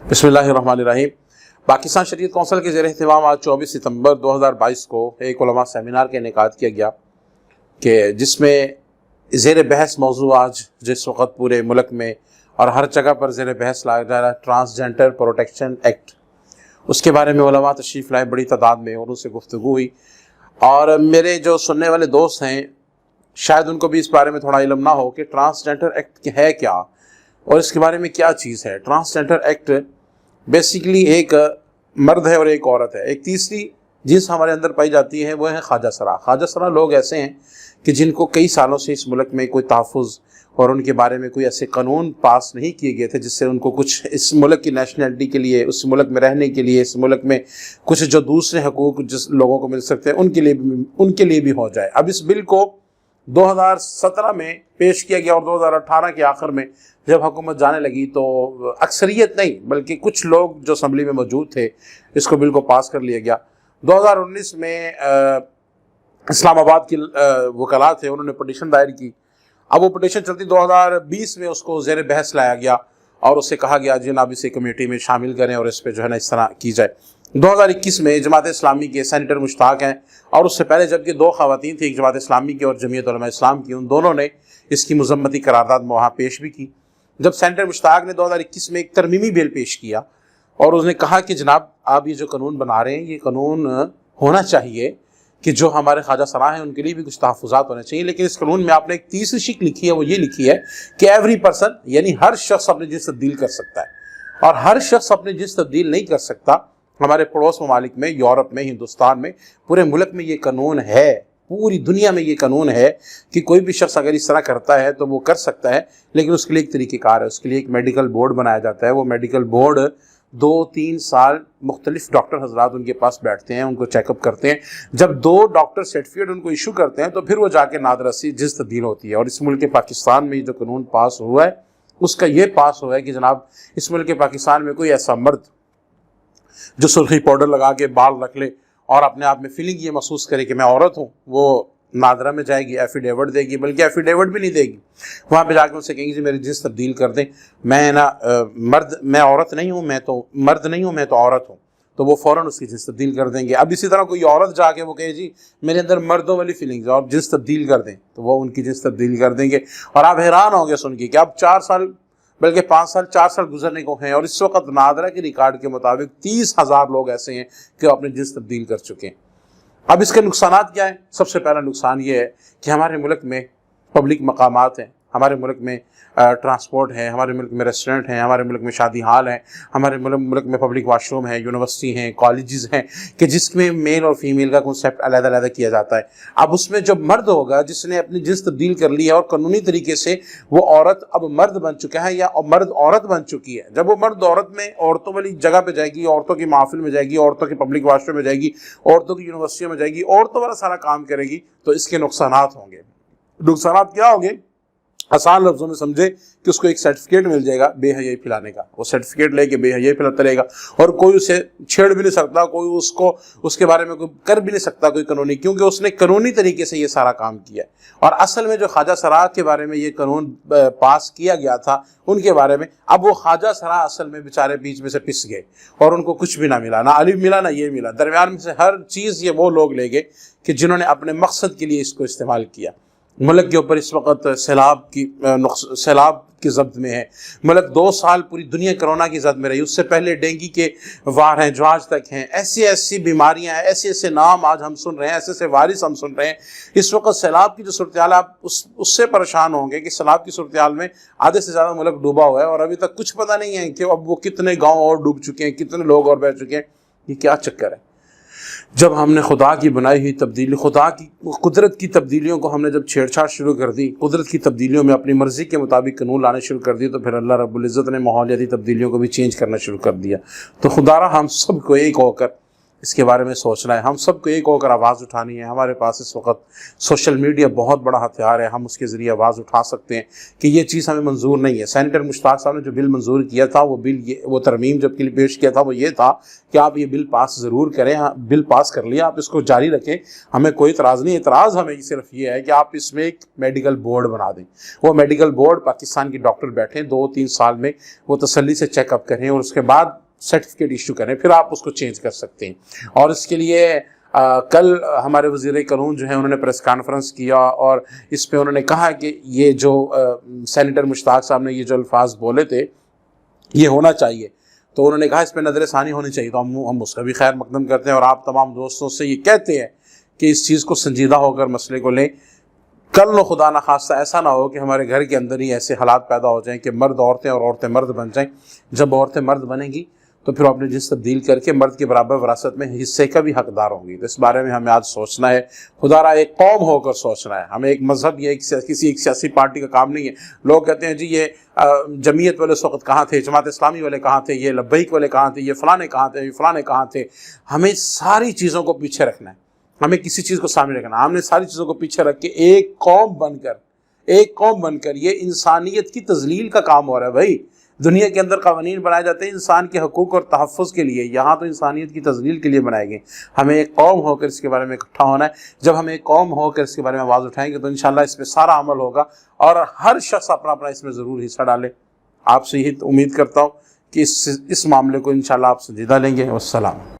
बिस्मिल्लाहिर्रहमानिर्रहीम। पाकिस्तान शरीयत कौंसिल के ज़ेर एहतमाम आज 24 सितंबर 2022 को एक उलमा सेमिनार का इनेकाद किया गया कि जिसमें ज़ेर बहस मौजू आज जिस वक़्त पूरे मुल्क में और हर जगह पर ज़ेर बहस लाया जा रहा है ट्रांसजेंडर प्रोटेक्शन एक्ट, उसके बारे में उलमा तशरीफ़ लाए बड़ी तादाद में और उनसे गुफ्तगू हुई। और मेरे जो सुनने वाले दोस्त हैं शायद उनको भी इस बारे में थोड़ा इल्म ना हो कि ट्रांसजेंडर एक्ट है क्या और इसके बारे में क्या चीज़ है। ट्रांसजेंडर एक्ट बेसिकली एक मर्द है और एक औरत है। एक तीसरी जिन्स हमारे अंदर पाई जाती है वो है ख्वाजा सरा। ख्वाजा सरा लोग ऐसे हैं कि जिनको कई सालों से इस मुल्क में कोई तहफ़्फ़ुज़ और उनके बारे में कोई ऐसे कानून पास नहीं किए गए थे जिससे उनको कुछ इस मुल्क की नेशनलिटी के लिए, उस मुल्क में रहने के लिए, इस मुल्क में कुछ जो दूसरे हकूक़ जिस लोगों को मिल सकते हैं उनके लिए भी हो जाए। अब इस बिल को 2017 में पेश किया गया और 2018 के आखिर में जब हुकूमत जाने लगी तो अक्सरियत नहीं बल्कि कुछ लोग जो असम्बली में मौजूद थे इसको बिल को पास कर लिया गया। 2019 में इस्लामाबाद की वकला थे, उन्होंने पटिशन दायर की। अब वो पटिशन चलती 2020 में उसको ज़ेर बहस लाया गया और उससे कहा गया जनाब इसे कमेटी में शामिल करें और इस पर जो है ना इस तरह की जाए। 2021 में जमात इस्लामी के सेनेटर मुश्ताक हैं और उससे पहले जबकि दो ख़वातीन थी, एक जमात इस्लामी की और जमीयत उलमा इस्लाम की, उन दोनों ने इसकी मज़म्मती करारदाद वहाँ पेश भी की। जब सेनेटर मुश्ताक ने 2021 में एक तरमीमी बिल पेश किया और उसने कहा कि जनाब आप ये जो कानून बना रहे हैं ये कानून होना चाहिए कि जो हमारे ख्वाजा सरा हैं उनके लिए भी कुछ तहफ़्फ़ुज़ात होने चाहिए, लेकिन इस कानून में आपने एक तीसरी शिक लिखी है, वो ये लिखी है कि एवरी पर्सन यानी हर शख्स अपने जिन्स तब्दील कर सकता है और हर शख्स अपने जिन्स तब्दील नहीं कर सकता। हमारे पड़ोस ममालिक में, यूरोप में, हिंदुस्तान में, पूरे मुल्क में ये कानून है, पूरी दुनिया में ये कानून है कि कोई भी शख्स अगर इस तरह करता है तो वो कर सकता है, लेकिन उसके लिए एक तरीक़ेकार है। उसके लिए एक मेडिकल बोर्ड बनाया जाता है। वो मेडिकल बोर्ड 2-3 साल मुख्तलिफ डॉक्टर हजरात उनके पास बैठते हैं, उनको चेकअप करते हैं। जब 2 डॉक्टर सर्टिफिकेट उनको इशू करते हैं तो फिर वो जाके नादरसी जिस तब्दील होती है। और इस मुल्क के पाकिस्तान में जो कानून पास हुआ है उसका ये पास हुआ है कि जनाब इस मुल्क के पाकिस्तान में कोई ऐसा मर्द जो सुर्खी पाउडर लगा के बाल रख ले और अपने आप में फीलिंग ये महसूस करे कि मैं औरत हूँ, वो नादरा में जाएगी, एफिडेविट देगी, बल्कि एफिडेविट भी नहीं देगी, वहाँ पे जाकर उनसे कहेंगे जी मेरी जिन्स तब्दील कर दें, मैं ना मर्द, मैं औरत नहीं हूँ, मैं तो मर्द नहीं हूँ, मैं तो औरत हूँ, तो वो फ़ौरन उसकी जिन्स तब्दील कर देंगे। अब इसी तरह कोई औरत जाके वो कहे जी मेरे अंदर मर्दों वाली फीलिंग्स और जिन्स तब्दील कर दें, तो वो उनकी जिन्स तब्दील कर देंगे। और आप हैरान होंगे सुन के कि अब 4 साल बल्कि 5 साल 4 साल गुजरने को हैं और इस वक्त नादरा के रिकॉर्ड के मुताबिक 30,000 लोग ऐसे हैं कि अपने जिन्स तब्दील कर चुके हैं। अब इसके नुकसानात क्या है? सबसे पहला नुकसान ये है कि हमारे मुल्क में पब्लिक मकामात हैं, हमारे मुल्क में ट्रांसपोर्ट है, हमारे मुल्क में रेस्टोरेंट हैं, हमारे मुल्क में शादी हाल हैं, हमारे मुल्क में पब्लिक वाशरूम है, यूनिवर्सिटी हैं, कॉलेजेस हैं कि जिसमें मेल और फीमेल का कॉन्सेप्ट अलग-अलग किया जाता है। अब उसमें जब मर्द होगा जिसने अपनी जिन्स तब्दील कर ली है और कानूनी तरीके से वो औरत अब मर्द बन चुका है या मर्द औरत बन चुकी है, जब वो मर्द औरत में औरतों वाली जगह पर जाएगी, औरतों की महफिल में जाएगी, औरतों की पब्लिक वाशरूम में जाएगी, औरतों की यूनिवर्सिटियों में जाएगी, औरतों वाला सारा काम करेगी, तो इसके नुकसानात होंगे। नुकसानात क्या होंगे? आसान लफ्ज़ों में समझे कि उसको एक सर्टिफिकेट मिल जाएगा बेहयाई फैलाने का, वो सर्टिफिकेट लेके बेहयाई फैलाता रहेगा और कोई उसे छेड़ भी नहीं सकता, कोई उसको उसके बारे में कोई कर भी नहीं सकता कोई कानूनी, क्योंकि उसने कानूनी तरीके से ये सारा काम किया है। और असल में जो ख्वाजा सरा के बारे में ये कानून पास किया गया था उनके बारे में, अब वो ख्वाजा सरा असल में बेचारे बीच में से पिस गए और उनको कुछ भी ना मिला, ना अलिफ मिला ना ये मिला, दरमियान में से हर चीज़ ये वो लोग ले गए कि जिन्होंने अपने मकसद के लिए इसको इस्तेमाल किया। मुल्क के ऊपर इस वक्त सैलाब की जद में है। मुल्क 2 साल पूरी दुनिया कोरोना की जद में रही, उससे पहले डेंगू के वार हैं जो आज तक हैं, ऐसी ऐसी बीमारियां हैं, ऐसे ऐसे नाम आज हम सुन रहे हैं, ऐसे ऐसे वारिस हम सुन रहे हैं। इस वक्त सैलाब की जो सूरत हाल है आप उससे परेशान होंगे कि सैलाब की सूरत हाल में आधे से ज़्यादा मुल्क डूबा हुआ है और अभी तक कुछ पता नहीं है कि अब वो कितने गाँव और डूब चुके हैं, कितने लोग और बह चुके हैं। ये क्या चक्कर है? जब हमने खुदा की बनाई हुई तब्दीली, खुदा की कुदरत की तब्दीलियों को हमने जब छेड़छाड़ शुरू कर दी, कुदरत की तब्दीलियों में अपनी मर्ज़ी के मुताबिक कानून लाने शुरू कर दिए, तो फिर अल्लाह रब्बुल इज़्ज़त ने माहौलियाती तब्दीलियों को भी चेंज करना शुरू कर दिया। तो खुदारा हम सब को एक होकर اس کے بارے میں سوچنا ہے. ہم سب کو ایک ہو کر آواز اٹھانی ہے. ہمارے پاس اس وقت سوشل میڈیا بہت بڑا ہتھیار ہے, ہم اس کے ذریعے آواز اٹھا سکتے ہیں کہ یہ چیز ہمیں منظور نہیں ہے. سینیٹر مشتاق صاحب نے جو بل منظور کیا تھا وہ ترمیم جب کے لیے پیش کیا تھا وہ یہ تھا کہ آپ یہ بل پاس ضرور کریں. بل پاس کر لیا, آپ اس کو جاری رکھیں, ہمیں کوئی اعتراض نہیں. اعتراض ہمیں صرف یہ ہے کہ آپ اس میں ایک میڈیکل بورڈ بنا دیں. وہ میڈیکل بورڈ پاکستان کے ڈاکٹر بیٹھیں, 2-3 سال میں وہ تسلی سے چیک اپ کریں اور اس کے بعد سرٹیفکیٹ ایشو کریں, پھر آپ اس کو چینج کر سکتے ہیں. اور اس کے لیے کل ہمارے وزیر قانون جو ہیں انہوں نے پریس کانفرنس کیا اور اس پہ انہوں نے کہا کہ یہ جو سینیٹر مشتاق صاحب نے یہ جو الفاظ بولے تھے یہ ہونا چاہیے, تو انہوں نے کہا اس پہ نظر ثانی ہونی چاہیے. تو ہم اس کا بھی خیر مقدم کرتے ہیں اور آپ تمام دوستوں سے یہ کہتے ہیں کہ اس چیز کو سنجیدہ ہو کر مسئلے کو لیں. کل نو خدا نخواستہ ایسا نہ ہو کہ ہمارے گھر کے اندر ہی ایسے حالات پیدا ہو جائیں کہ مرد عورتیں اور عورتیں مرد بن جائیں. جب عورتیں مرد بنیں گی تو پھر اپنے جنس تبدیل کر کے مرد کے برابر وراثت میں حصے کا بھی حقدار ہوں گی. تو اس بارے میں ہمیں آج سوچنا ہے, خدا را ایک قوم ہو کر سوچنا ہے. ہمیں ایک مذہب یا کسی ایک سیاسی پارٹی کا کام نہیں ہے. لوگ کہتے ہیں جی یہ جمعیت والے اس وقت کہاں تھے, جماعت اسلامی والے کہاں تھے, یہ لبیک والے کہاں تھے, یہ فلانے کہاں تھے, یہ فلانے کہاں تھے. ہمیں ساری چیزوں کو پیچھے رکھنا ہے, ہمیں کسی چیز کو سامنے رکھنا. ہم نے ساری چیزوں کو پیچھے رکھ کے ایک قوم بن کر یہ انسانیت کی تذلیل کا کام ہو رہا ہے. بھائی دنیا کے اندر قوانین بنائے جاتے ہیں انسان کے حقوق اور تحفظ کے لیے, یہاں تو انسانیت کی تذلیل کے لیے بنائے گئے. ہمیں ایک قوم ہو کر اس کے بارے میں اکٹھا ہونا ہے. جب ہم ایک قوم ہو کر اس کے بارے میں آواز اٹھائیں گے تو انشاءاللہ اس پہ سارا عمل ہوگا اور ہر شخص اپنا اپنا اس میں ضرور حصہ ڈالے. آپ سے یہی امید کرتا ہوں کہ اس معاملے کو انشاءاللہ آپ سنجیدہ لیں گے. والسلام.